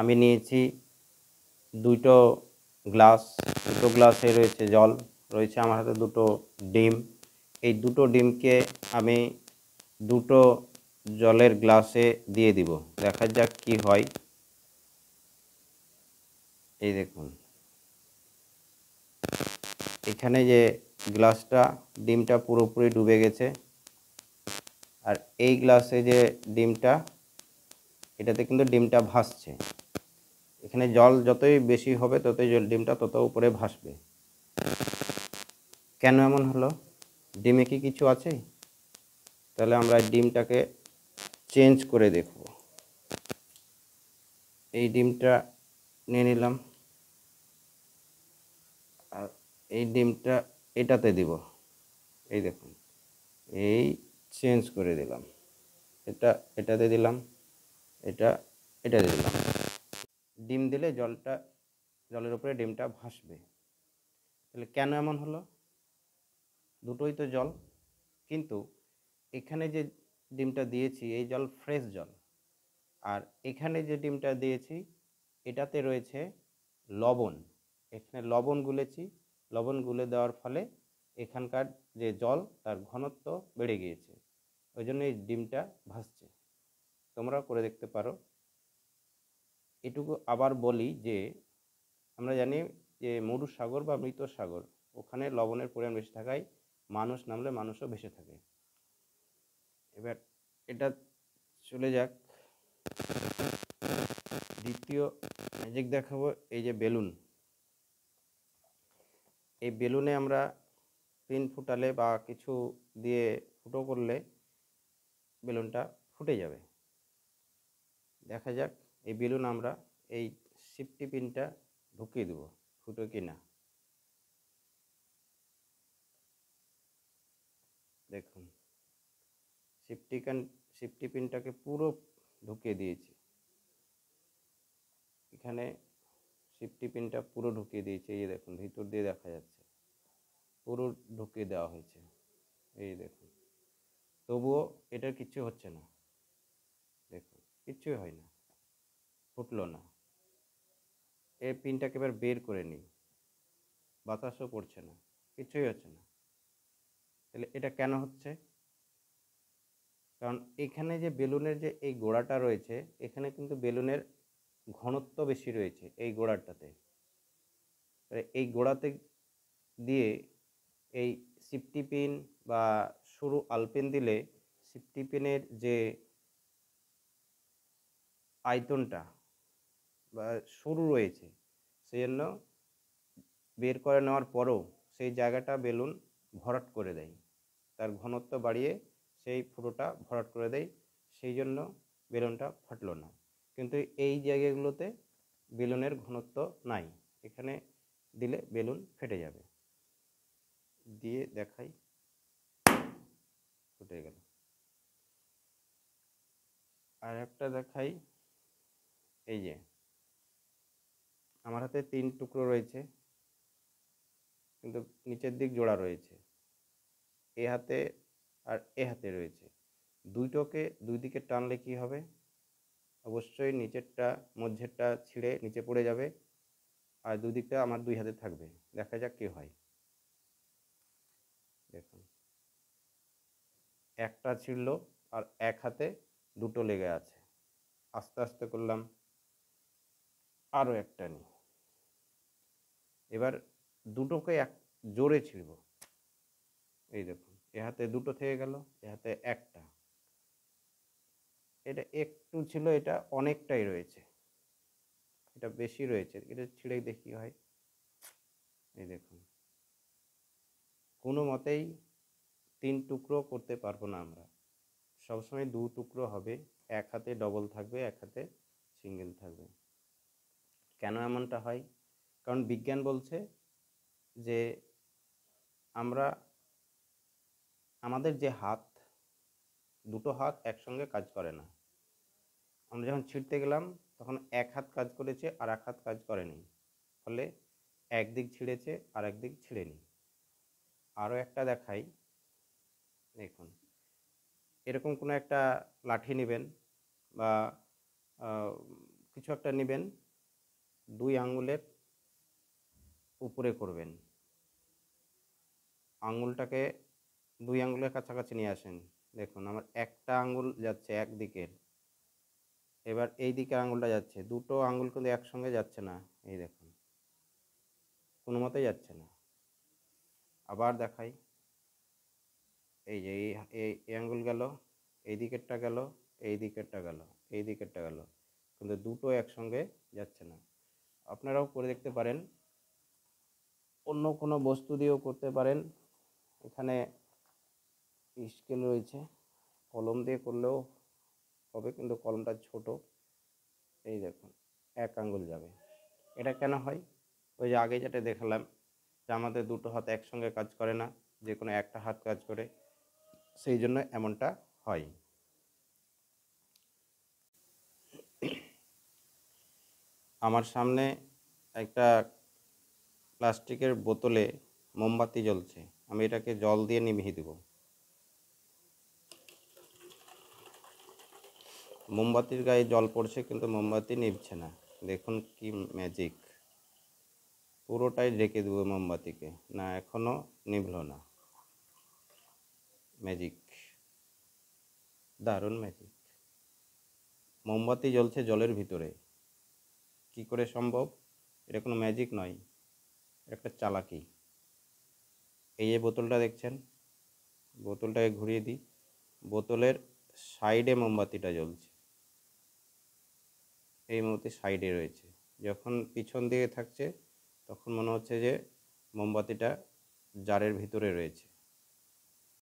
আমি নিয়েছি দুটো গ্লাস, দুটো গ্লাসে রয়েছে জল, রয়েছে আমার হাতে দুটো ডিম। এই দুটো ডিমকে আমি দুটো জলের গ্লাসে দিয়ে দিব, দেখা যাক কি হয়। এই দেখুন, এখানে যে গ্লাসটা, ডিমটা পুরোপুরি ডুবে গেছে। আর এই গ্লাসে যে ডিমটা, এটাতে কিন্তু ডিমটা ভাসছে। এখানে জল যতই বেশি হবে ততই ডিমটা তত উপরে ভাসবে। কেন এমন হলো? ডিমে কি কিছু আছে? তাহলে আমরা ডিমটাকে চেঞ্জ করে দেখব। এই ডিমটা নিয়ে নিলাম, আর এই ডিমটা এটাতে দিব। এই দেখুন, এই চেঞ্জ করে দিলাম, এটা এটাতে দিলাম, এটা এটাতে দিলাম। ডিম দিলে জলের উপরে ডিমটা ভাসবে। তাহলে কেন এমন হলো? দুটোই তো জল, কিন্তু এখানে যে ডিমটা দিয়েছি এই জল ফ্রেশ জল, আর এখানে যে ডিমটা দিয়েছি এটাতে রয়েছে লবণ। এখানে লবণ গুলেছি, লবণ গুলে দেওয়ার ফলে এখানকার যে জল তার ঘনত্ব বেড়ে গিয়েছে, ওই জন্য এই ডিমটা ভাসছে। তোমরাও করে দেখতে পারো। এটুকু আবার বলি যে আমরা জানি যে মরু সাগর বা মৃত সাগর, ওখানে লবণের পরিমাণ বেশি থাকায় মানুষ নামলে মানুষও ভেসে থাকে। এবার এটা চলে যাক, দ্বিতীয় ম্যাজিক দেখাবো। এই যে বেলুন, এই বেলুনে আমরা পিন ফুটালে বা কিছু দিয়ে ফুটো করলে বেলুনটা ফুটে যাবে। দেখা যাক এই বেলুন আমরা এই সেফটি পিনটা ঢুকিয়ে দেবো, ফুটো কিনা। দেখুন, সেফটি পিনটাকে পুরো ঢুকিয়ে দিয়েছি। এখানে সেফটি পিনটা পুরো ঢুকিয়ে দিয়েছি। এই দেখুন, ভিতর দিয়ে দেখা যাচ্ছে, পুরো ঢুকিয়ে দেওয়া হয়েছে। এই দেখুন, তবুও এটার কিচ্ছু হচ্ছে না। দেখুন, কিচ্ছুই হয় না, ফুটলো না। এই পিনটাকে এবার বের করে নিই, বাতাসও পড়ছে না, কিছুই হচ্ছে না। তাহলে এটা কেন হচ্ছে? কারণ এখানে যে বেলুনের যে এই গোড়াটা রয়েছে, এখানে কিন্তু বেলুনের ঘনত্ব বেশি রয়েছে এই গোড়াটাতে। এই গোড়াতে দিয়ে এই সেফটি পিন বা সরু আলপিন দিলে সেফটি পিনের যে আয়তনটা বা সরু রয়েছে, সেই জন্য বের করে নেওয়ার পরও সেই জায়গাটা বেলুন ভরাট করে দেয়, তার ঘনত্ব বাড়িয়ে সেই ফুটোটা ভরাট করে দেয়। সেই জন্য বেলুনটা ফাটলো না। কিন্তু এই জায়গাগুলোতে বেলুনের ঘনত্ব নাই, এখানে দিলে বেলুন ফেটে যাবে। দিয়ে দেখাই, ফুটে গেল। আর একটা দেখাই, এই যে আমার হাতে 3 টুকরো রয়েছে, কিন্তু নিচের দিক জোড়া রয়েছে। এ হাতে আর এ হাতে রয়েছে। দুইটোকে দুই দিকে টানলে কি হবে? অবশ্যই নিচেরটা মধ্যেরটা ছিঁড়ে নিচে পড়ে যাবে, আর দুই দিকটা আমার দুই হাতে থাকবে। দেখা যাক কি হয়। দেখুন, একটা ছিঁড়লো আর এক হাতে দুটো লেগে আছে। আস্তে আস্তে করলাম, আরও একটা নিই। এবার দুটোকে জোরে ছিঁড়ব। এই দেখুন, এ হাতে দুটো থেকে গেল, এ হাতে একটা। এটা একটু ছিল, এটা অনেকটাই রয়েছে, এটা বেশি রয়েছে। এটা ছিঁড়ে দেখি হয়। এই দেখুন, কোনো মতেই 3 টুকরো করতে পারবো না আমরা, সবসময় 2 টুকরো হবে। এক হাতে ডবল থাকবে, এক হাতে সিঙ্গেল থাকবে। কেন এমনটা হয়? কারণ বিজ্ঞান বলছে যে আমরা আমাদের যে হাত, দুটো হাত একসঙ্গে কাজ করে না। আমরা যখন ছিঁড়তে গেলাম তখন এক হাত কাজ করেছে আর এক হাত কাজ করেনি, ফলে একদিক ছিঁড়েছে আর একদিক ছিঁড়েনি। আরও একটা দেখাই। দেখুন, এরকম কোনো একটা লাঠি নেবেন বা কিছু একটা নেবেন, 2 আঙ্গুলের উপরে করবেন, আঙ্গুলটাকে 2 আঙ্গুলের কাছাকাছি নিয়ে আসেন। দেখুন আমার একটা আঙ্গুল যাচ্ছে একদিকের, এবার এই দিকের আঙ্গুলটা যাচ্ছে, দুটো আঙ্গুল কিন্তু একসঙ্গে যাচ্ছে না, এই দেখুন কোনো মতেই যাচ্ছে না। আবার দেখাই, এই যে এই আঙ্গুল গেল, এই দিকেরটা গেল, এই দিকেরটা গেল, এই দিকেরটা গেল, কিন্তু দুটো একসঙ্গে যাচ্ছে না। আপনারাও করে দেখতে পারেন, অন্য কোনো বস্তু দিয়েও করতে পারেন। এখানে স্কেল রয়েছে, কলম দিয়ে করলেও হবে, কিন্তু কলমটা ছোট। এই দেখুন এক আঙ্গুল যাবে। এটা কেন হয়? ওই যে আগে যেটা দেখালাম যে আমাদের দুটো হাত একসঙ্গে কাজ করে না, যে কোনো একটা হাত কাজ করে, সেই জন্য এমনটা হয়। আমার সামনে একটা প্লাস্টিকের বোতলে মোমবাতি জ্বলছে, আমি এটাকে জল দিয়ে নিভিয়ে দেব। মোমবাতির গায়ে জল পড়ছে কিন্তু মোমবাতি নিভছে না, দেখুন কি ম্যাজিক। পুরোটাই ঢেকে দেবো মোমবাতিকে, না এখনও নিভল না। ম্যাজিক, দারুণ ম্যাজিক। মোমবাতি জ্বলছে জলের ভিতরে, কি করে সম্ভব? এটা কোনো ম্যাজিক নয়, একটা চালাকি। এই যে বোতলটা দেখছেন, বোতলটাকে ঘুরিয়ে দিই, বোতলের সাইডে মোমবাতিটা জ্বলছে, এই মোমবাতি সাইডে রয়েছে। যখন পিছন দিকে থাকছে তখন মনে হচ্ছে যে মোমবাতিটা জারের ভিতরে রয়েছে।